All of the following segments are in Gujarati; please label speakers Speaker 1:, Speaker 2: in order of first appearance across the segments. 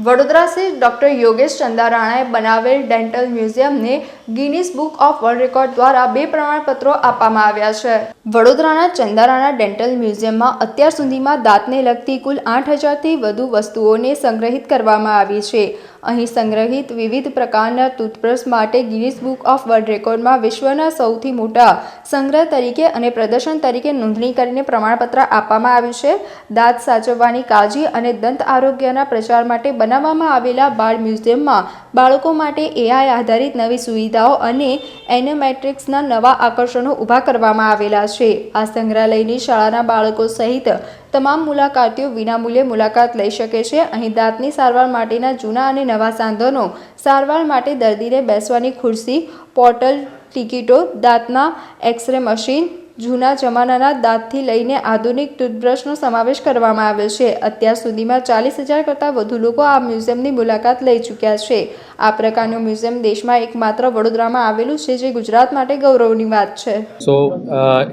Speaker 1: વડોદરા સ્થિત ડોક્ટર યોગેશ ચંદારાણાએ બનાવેલ ડેન્ટલ મ્યુઝિયમને Guinness book of world record દ્વારા 2 પ્રમાણપત્રો આપવામાં આવ્યા છે। વડોદરાના ચંદારાણા ડેન્ટલ મ્યુઝિયમમાં અત્યાર સુધીમાં દાંતને લગતી કુલ 8000થી વધુ વસ્તુઓને સંગ્રહિત કરવામાં આવી છે। અહીં સંગ્રહિત વિવિધ પ્રકારના ટૂથબ્રશ માટે ગિનીસ બુક ઓફ વર્લ્ડ રેકોર્ડમાં વિશ્વના સૌથી મોટા સંગ્રહ તરીકે અને પ્રદર્શન તરીકે નોંધણી કરીને પ્રમાણપત્ર આપવામાં આવ્યું છે। દાંત સાચવવાની કાળજી અને દંત આરોગ્યના પ્રચાર માટે બનાવવામાં આવેલા બાળ મ્યુઝિયમમાં બાળકો માટે AI આધારિત નવી સુવિધાઓ અને એનિમેટ્રિક્સના નવા આકર્ષણો ઊભા કરવામાં આવેલા છે। આ સંગ્રહાલયની શાળાના બાળકો સહિત તમામ મુલાકાતીઓ વિનામૂલ્યે મુલાકાત લઈ શકે છે। અહીં દાંતની સારવાર માટેના જૂના અને નવા સાધનો, સારવાર માટે દર્દીને બેસવાની ખુરશી, પોર્ટલ ટિકિટો, દાંતના એક્સ-રે મશીન, જૂના જમાનાના દાંતથી લઈને આધુનિક ટૂથબ્રશનો સમાવેશ કરવામાં આવ્યો છે। અત્યાર સુધીમાં 40,000 કરતાં વધુ લોકો આ મ્યુઝિયમની મુલાકાત લઈ ચૂક્યા છે। આ પ્રકારનું મ્યુઝિયમ દેશમાં એકમાત્ર વડોદરામાં આવેલું છે, જે ગુજરાત માટે ગૌરવની વાત છે।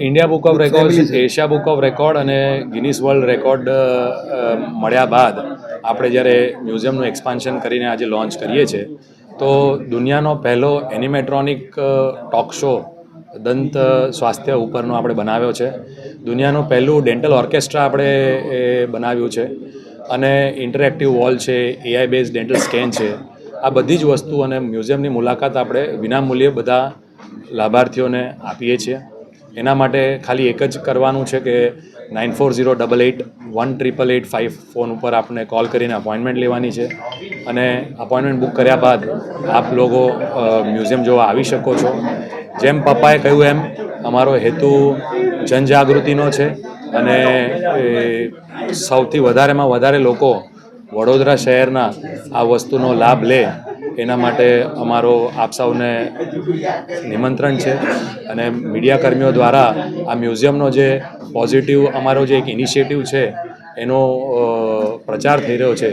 Speaker 2: India book of record, Asia book of record અને ગિનીસ વર્લ્ડ રેકોર્ડ મળ્યા બાદ આપણે જ્યારે મ્યુઝિયમનું એક્સપાન્શન કરીને આજે લોન્ચ કરીએ છીએ, તો દુનિયાનો પહેલો એનિમેટ્રોનિક ટોક શો દંત સ્વાસ્થ્ય ઉપરનો આપણે બનાવ્યો છે। દુનિયાનું પહેલું ડેન્ટલ ઓર્કેસ્ટ્રા આપણે બનાવ્યું છે અને ઇન્ટરેક્ટિવ વોલ છે, AI બેઝ ડેન્ટલ સ્કેન છે। આ બધી જ વસ્તુ અને મ્યુઝિયમની મુલાકાત આપણે વિનામૂલ્યે બધા લાભાર્થીઓને આપીએ છીએ। એના માટે ખાલી એક જ કરવાનું છે કે 9408818885 ફોન ઉપર આપણે કોલ કરીને અપોઇન્ટમેન્ટ લેવાની છે અને અપોઇન્ટમેન્ટ બુક કર્યા બાદ આપ લોકો મ્યુઝિયમ જોવા આવી શકો છો। જેમ પપ્પાએ કહ્યું એમ અમારો હેતુ જનજાગૃતિનો છે અને સૌથી વધારેમાં વધારે લોકો વડોદરા શહેરના આ વસ્તુનો લાભ લે એના માટે અમારો આપ સૌને નિમંત્રણ છે અને મીડિયા કર્મીઓ દ્વારા આ મ્યુઝિયમનો જે પોઝિટિવ અમારો જે એક ઇનિશિયેટિવ છે એનો પ્રચાર થઈ રહ્યો છે,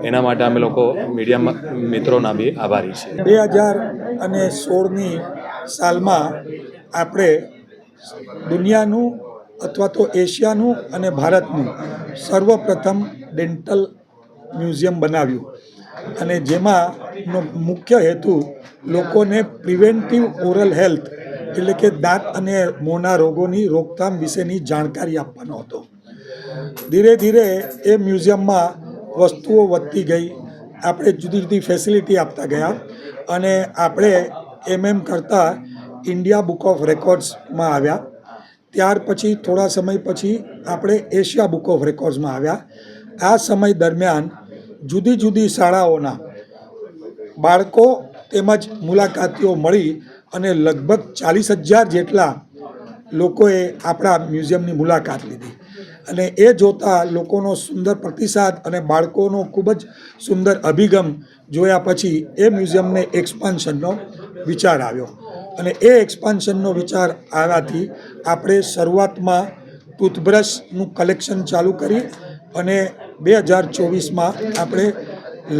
Speaker 2: એના માટે અમે લોકો મીડિયા મિત્રોના બી આભારી છીએ।
Speaker 3: 2016ની સાલમાં આપણે દુનિયાનું અથવા તો એશિયાનું અને ભારતનું સર્વપ્રથમ ડેન્ટલ મ્યુઝિયમ બનાવ્યું અને જેમાંનો મુખ્ય હેતુ લોકોને પ્રિવેન્ટિવ ઓરલ હેલ્થ એટલે કે દાંત અને મોંના રોગોની રોકથામ વિશેની જાણકારી આપવાનો હતો। ધીરે ધીરે એ મ્યુઝિયમમાં વસ્તુઓ વધતી ગઈ, આપણે જુદી જુદી ફેસિલિટી આપતા ગયા અને આપણે એમ કરતાં ઇન્ડિયા બુક ઓફ રેકોર્ડ્સમાં આવ્યા। ત્યાર પછી થોડા સમય પછી આપણે એશિયા બુક ઓફ રેકોર્ડ્સમાં આવ્યા। આ સમય દરમિયાન જુદી જુદી શાળાઓના બાળકો તેમજ મુલાકાતીઓ મળી અને લગભગ 40,000 જેટલા લોકોએ આપણા મ્યુઝિયમની મુલાકાત લીધી અને એ જોતાં લોકોનો સુંદર પ્રતિસાદ અને બાળકોનો ખૂબ જ સુંદર અભિગમ જોયા પછી એ મ્યુઝિયમને એક્સપાન્શનનો વિચાર આવ્યો અને એ એક્સપાન્શનનો વિચાર આવ્યાથી આપણે શરૂઆતમાં ટૂથબ્રશનું કલેક્શન ચાલુ કરી અને 2024માં આપણે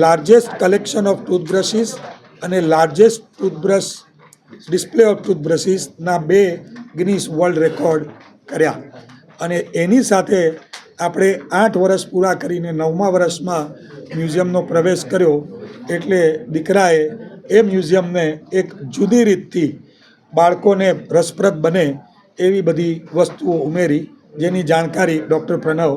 Speaker 3: લાર્જેસ્ટ કલેક્શન ઓફ ટૂથબ્રશીસ અને લાર્જેસ્ટ ટૂથબ્રશ ડિસ્પ્લે ઓફ ટૂથબ્રશીસના 2 ગિનીસ વર્લ્ડ રેકોર્ડ કર્યા અને એની સાથે આપણે 8 વર્ષ પૂરા કરીને 9મા વર્ષમાં મ્યુઝિયમનો પ્રવેશ કર્યો। એટલે દીકરાએ એ મ્યુઝિયમને એક જુદી રીતથી બાળકોને રસપ્રદ બને એવી બધી વસ્તુઓ ઉમેરી, જેની જાણકારી ડૉક્ટર પ્રણવ